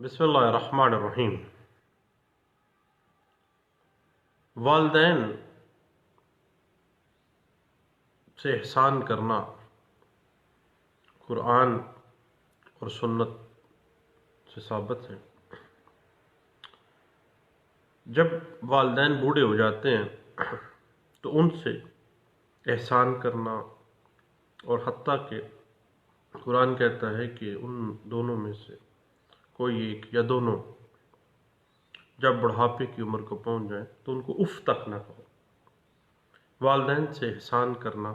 बिस्मिल्लाहिर्रहमानिर्रहीम। वालिदैन से एहसान करना कुरान और सुन्नत से साबित है। जब वालिदैन बूढ़े हो जाते हैं तो उनसे एहसान करना, और हत्ता कि कुरान कहता है कि उन दोनों में से कोई एक या दोनों जब बुढ़ापे की उम्र को पहुंच जाए तो उनको उफ तक ना कहो। वालिदैन से एहसान करना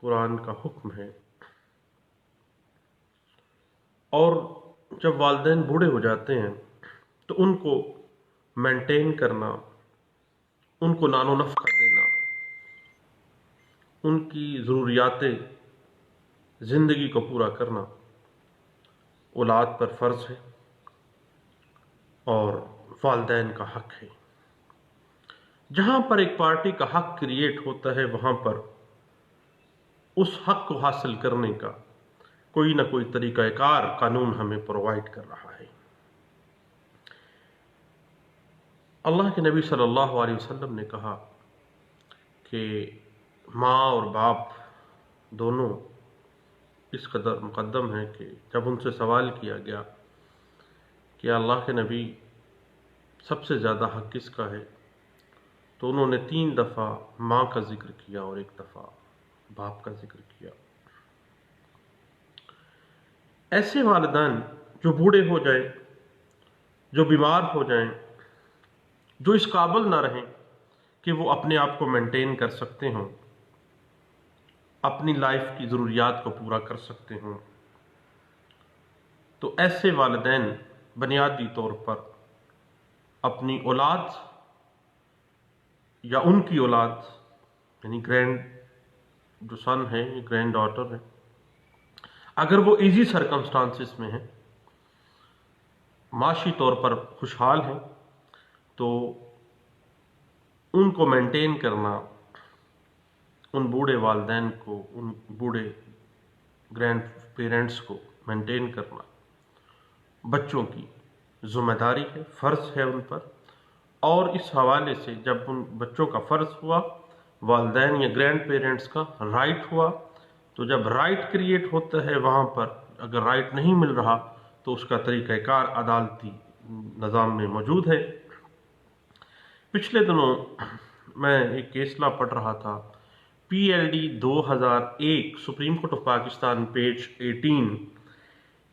कुरान का हुक्म है। और जब वालिदैन बूढ़े हो जाते हैं तो उनको मेंटेन करना, उनको नानो नफ़क़ा देना, उनकी ज़रूरियात ज़िंदगी को पूरा करना औलाद पर फ़र्ज़ है और वालिदैन का हक़ है। जहाँ पर एक पार्टी का हक़ क्रिएट होता है वहाँ पर उस हक़ को हासिल करने का कोई ना कोई तरीक़ाकार कानून हमें प्रोवाइड कर रहा है। अल्लाह के नबी सल्लल्लाहु अलैहि वसल्लम ने कहा कि माँ और बाप दोनों इस कदर मुक़द्दम है कि जब उनसे सवाल किया गया कि अल्लाह के नबी सबसे ज़्यादा हक़ किसका है, तो उन्होंने 3 दफ़ा माँ का ज़िक्र किया और 1 दफ़ा बाप का ज़िक्र किया। ऐसे वालिदैन जो बूढ़े हो जाएं, जो बीमार हो जाएं, जो इस काबिल ना रहें कि वो अपने आप को मेंटेन कर सकते हों, अपनी लाइफ की ज़रूरियात को पूरा कर सकते हों, तो ऐसे वालिदैन बुनियादी तौर पर अपनी औलाद या उनकी औलाद यानी जो सन है, ग्रैंड डॉटर है, अगर वो इजी सर्कमस्टांसिस में है, माशी तौर पर खुशहाल हैं, तो उनको मेंटेन करना, उन बूढ़े वालिदैन को, उन बूढ़े ग्रैंड पेरेंट्स को मेंटेन करना बच्चों की ज़िम्मेदारी है, फ़र्ज़ है उन पर। और इस हवाले से जब उन बच्चों का फ़र्ज़ हुआ, वालिदैन या ग्रैंड पेरेंट्स का राइट हुआ, तो जब राइट क्रिएट होता है वहाँ पर अगर राइट नहीं मिल रहा तो उसका तरीक़ाकार अदालती निज़ाम में मौजूद है। पिछले दिनों मैं एक केसला पढ़ रहा था, PLD 2001 supreme court of Pakistan page 18।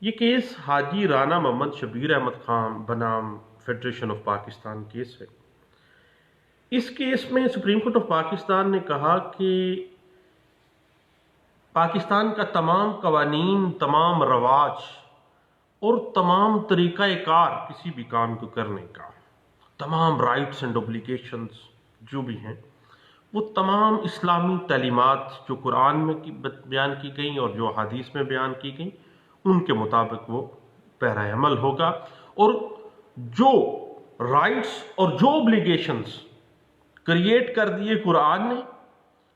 ये केस हाजी राना मोहम्मद शबीर अहमद खान बनाम फेडरेशन ऑफ पाकिस्तान केस है। इस केस में सुप्रीम कोर्ट ऑफ पाकिस्तान ने कहा कि पाकिस्तान का तमाम कवानीन, तमाम रवाज और तमाम तरीक़ाकार किसी भी काम को करने का, तमाम राइट्स एंड ऑब्लिगेशंस जो भी हैं, वो तमाम इस्लामी तालीमात जो कुरान में बयान की गई और जो हदीस में बयान की गई, उनके मुताबिक वो पैरा अमल होगा। और जो राइट्स और जो ऑब्लिगेशंस क्रिएट कर दिए कुरान ने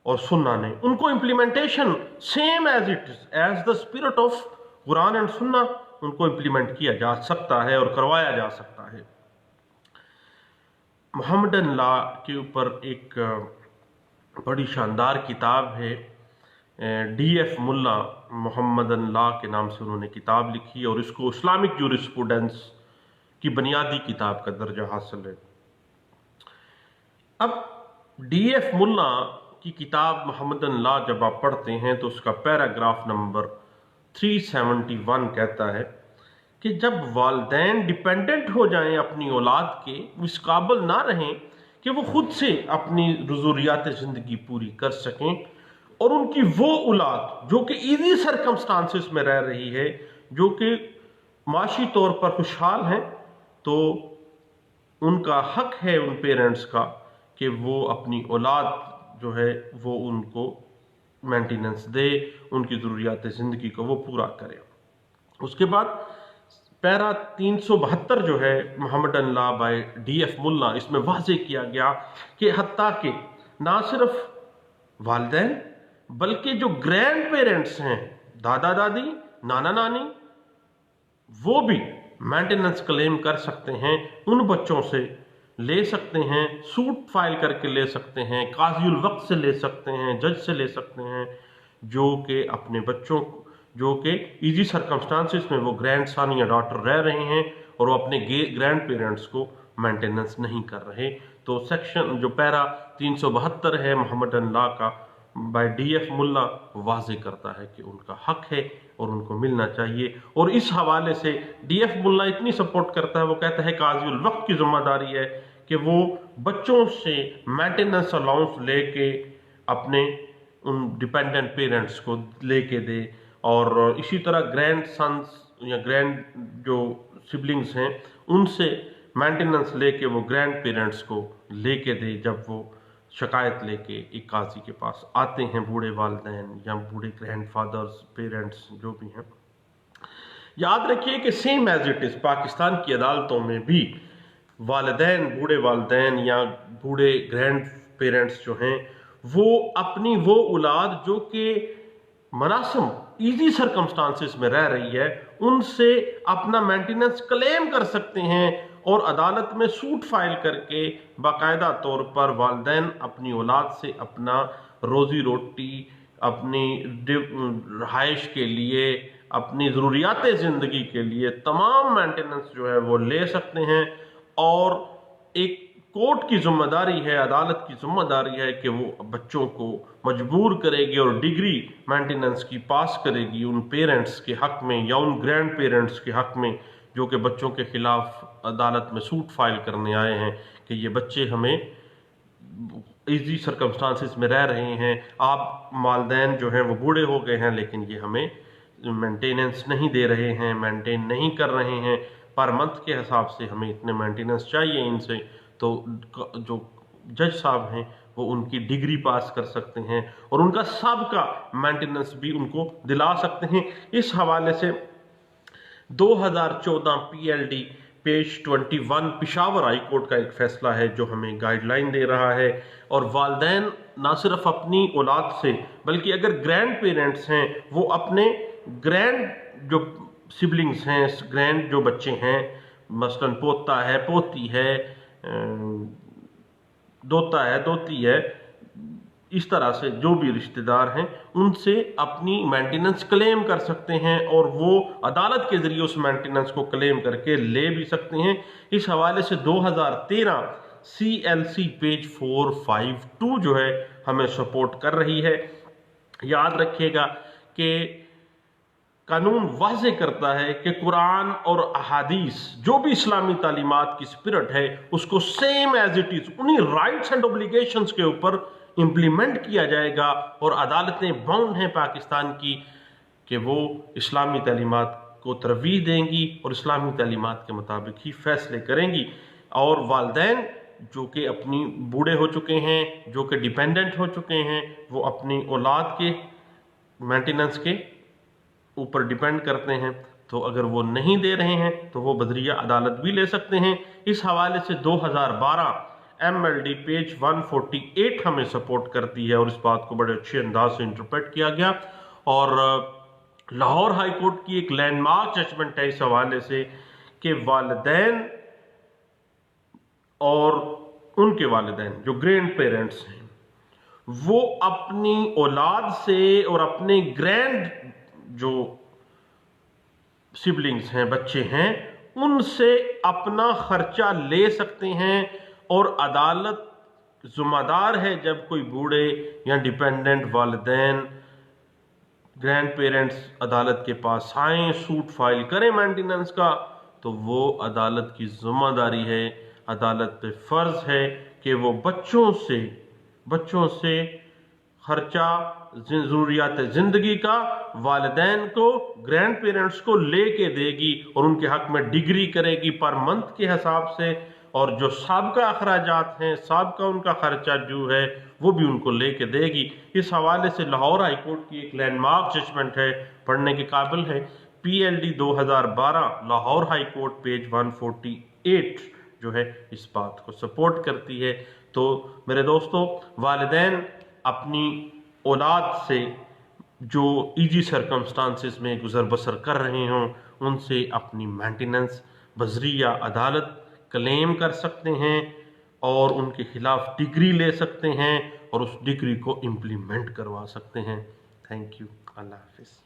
और सुन्ना ने, उनको implementation same as it is as the spirit of Quran and Sunnah, उनको इम्प्लीमेंट किया जा सकता है और करवाया जा सकता है। मोहम्मदन लॉ के ऊपर एक बड़ी शानदार किताब है, DF मुल्ला मोहम्मदन लॉ के नाम से उन्होंने किताब लिखी और इसको इस्लामिक जूरिस्प्रूडेंस की बुनियादी किताब का दर्जा हासिल है। अब DF मुल्ला की किताब मोहम्मदन लॉ जब आप पढ़ते हैं तो उसका पैराग्राफ नंबर 371 कहता है कि जब वालिदैन डिपेंडेंट हो जाएं अपनी औलाद के, इस काबिल ना रहें कि वो खुद से अपनी ज़रूरियात ज़िंदगी पूरी कर सकें, और उनकी वो औलाद जो कि इजी सर्कमस्टांसिस में रह रही है, जो कि माशी तौर पर खुशहाल हैं, तो उनका हक है उन पेरेंट्स का कि वो अपनी औलाद जो है वो उनको मेंटेनेंस दे, उनकी ज़रूरियात ज़िंदगी को वो पूरा करे। उसके बाद पैरा 372 जो है मोहम्मदन लॉ बाय DF मुल्ला, इसमें वाज़े किया गया कि हत्ता कि ना सिर्फ वालिदैन बल्कि जो ग्रैंड पेरेंट्स हैं, दादा दादी, नाना नानी, वो भी मेंटेनेंस क्लेम कर सकते हैं, उन बच्चों से ले सकते हैं, सूट फाइल करके ले सकते हैं, काजी उल वक्त से ले सकते हैं, जज से ले सकते हैं, जो कि अपने बच्चों जो कि इजी सर्कमस्टांसिस में वो ग्रैंड सन या डॉटर रह रहे हैं और वो अपने ग्रैंड पेरेंट्स को मेंटेनेंस नहीं कर रहे। तो सेक्शन जो पैरा 372 है मोहम्मदन लॉ का बाय डीएफ मुल्ला वाज़ेह करता है कि उनका हक है और उनको मिलना चाहिए। और इस हवाले से डीएफ मुल्ला इतनी सपोर्ट करता है, वो कहता है काजी उल वक्त की जिम्मेदारी है कि वो बच्चों से मेंटेनेंस अलाउंस लेके अपने उन डिपेंडेंट पेरेंट्स को लेके दे, और इसी तरह ग्रैंड सन्स या ग्रैंड जो सिबलिंग्स हैं उनसे मेंटेनेंस लेके वो ग्रैंड पेरेंट्स को लेके दे जब वो शिकायत लेके एक काजी के पास आते हैं, बूढ़े वालिदैन या बूढ़े ग्रैंड फादर्स पेरेंट्स जो भी हैं। याद रखिए कि same as it is Pakistan की अदालतों में भी वालिदैन, बूढ़े वालिदैन या बूढ़े ग्रैंड पेरेंट्स जो हैं वो अपनी वो औलाद जो कि मुनासिब ईजी सर्कमस्टांसिस में रह रही है उनसे अपना मेंटेनेंस क्लेम कर सकते हैं और अदालत में सूट फाइल करके बाकायदा तौर पर वालिदैन अपनी औलाद से अपना रोज़ी रोटी, अपनी रहाइश के लिए, अपनी ज़रूरियात ज़िंदगी के लिए तमाम मेंटेनेंस जो है वो ले सकते हैं। और एक कोर्ट की जिम्मेदारी है, अदालत की जिम्मेदारी है कि वो बच्चों को मजबूर करेगी और डिग्री मेंटेनेंस की पास करेगी उन पेरेंट्स के हक में या उन ग्रैंड पेरेंट्स के हक में जो कि बच्चों के खिलाफ अदालत में सूट फाइल करने आए हैं कि ये बच्चे हमें इजी सर्कमस्टांसिस में रह रहे हैं, आप वालिदैन जो हैं वो बूढ़े हो गए हैं लेकिन ये हमें मेंटेनेंस नहीं दे रहे हैं, मेंटेन नहीं कर रहे हैं, पर मंथ के हिसाब से हमें इतने मेंटेनेंस चाहिए इनसे। तो जो जज साहब हैं वो उनकी डिग्री पास कर सकते हैं और उनका सबका मेंटेनेंस भी उनको दिला सकते हैं। इस हवाले से 2014 PLD page 21 Peshawar high court का एक फैसला है जो हमें गाइडलाइन दे रहा है। और वालिदैन ना सिर्फ अपनी औलाद से बल्कि अगर ग्रैंड पेरेंट्स हैं वो अपने ग्रैंड जो सिबलिंग्स हैं, ग्रैंड जो बच्चे हैं, मसलन पोता है, पोती है, दोता है, दोती है, इस तरह से जो भी रिश्तेदार हैं उनसे अपनी मेंटेनेंस क्लेम कर सकते हैं और वो अदालत के जरिए उस मेंटेनेंस को क्लेम करके ले भी सकते हैं। इस हवाले से 2013 CLC पेज 452 जो है हमें सपोर्ट कर रही है। याद रखिएगा कि कानून वाज़े करता है कि कुरान और अहादीस जो भी इस्लामी तालीमात की स्पिरिट है उसको सेम एज इट इज़ उन्हीं राइट्स एंड ऑब्लिगेशंस के ऊपर इम्प्लीमेंट किया जाएगा। और अदालतें बाउंड हैं पाकिस्तान की कि वो इस्लामी तालीमात को तरवीह देंगी और इस्लामी तालीमात के मुताबिक ही फैसले करेंगी। और वालिदैन जो कि अपनी बूढ़े हो चुके हैं, जो कि डिपेंडेंट हो चुके हैं, वो अपनी औलाद के मेंटेनेंस के ऊपर डिपेंड करते हैं, तो अगर वो नहीं दे रहे हैं तो वो बदरिया अदालत भी ले सकते हैं। इस हवाले से 2012 MLD पेज 148 हमें सपोर्ट करती है और इस बात को बड़े अच्छे अंदाज से इंटरप्रेट किया गया। और लाहौर हाई कोर्ट की एक लैंडमार्क जजमेंट है इस हवाले से कि वालिदैन और उनके वालिदैन जो ग्रैंड पेरेंट्स हैं वो अपनी औलाद से और अपने ग्रैंड जो सिबलिंग्स हैं, बच्चे हैं, उनसे अपना खर्चा ले सकते हैं। और अदालत जिम्मेदार है जब कोई बूढ़े या डिपेंडेंट वालिदैन ग्रैंड पेरेंट्स अदालत के पास आए, सूट फाइल करें मेंटेनेंस का, तो वो अदालत की जिम्मेदारी है, अदालत पे फर्ज है कि वो बच्चों से खर्चा ज़रूरियात ज़िंदगी का वालिदैन को, ग्रैंड पेरेंट्स को लेके देगी और उनके हक में डिग्री करेगी पर मंथ के हिसाब से। और जो साबका अखराजात हैं, साबका उनका खर्चा जो है वो भी उनको लेके देगी। इस हवाले से लाहौर हाई कोर्ट की एक लैंडमार्क जजमेंट है, पढ़ने के काबिल है। PLD 2012 Lahore high court page 148 जो है इस बात को सपोर्ट करती है। तो मेरे दोस्तों, वालिदैन अपनी औलाद से जो ईजी सरकमस्टांसिस में गुजर बसर कर रहे हों उनसे अपनी मेंटेनेंस बजरिया अदालत क्लेम कर सकते हैं और उनके खिलाफ डिग्री ले सकते हैं और उस डिग्री को इम्प्लीमेंट करवा सकते हैं। Thank you. अल्लाह हाफिज़।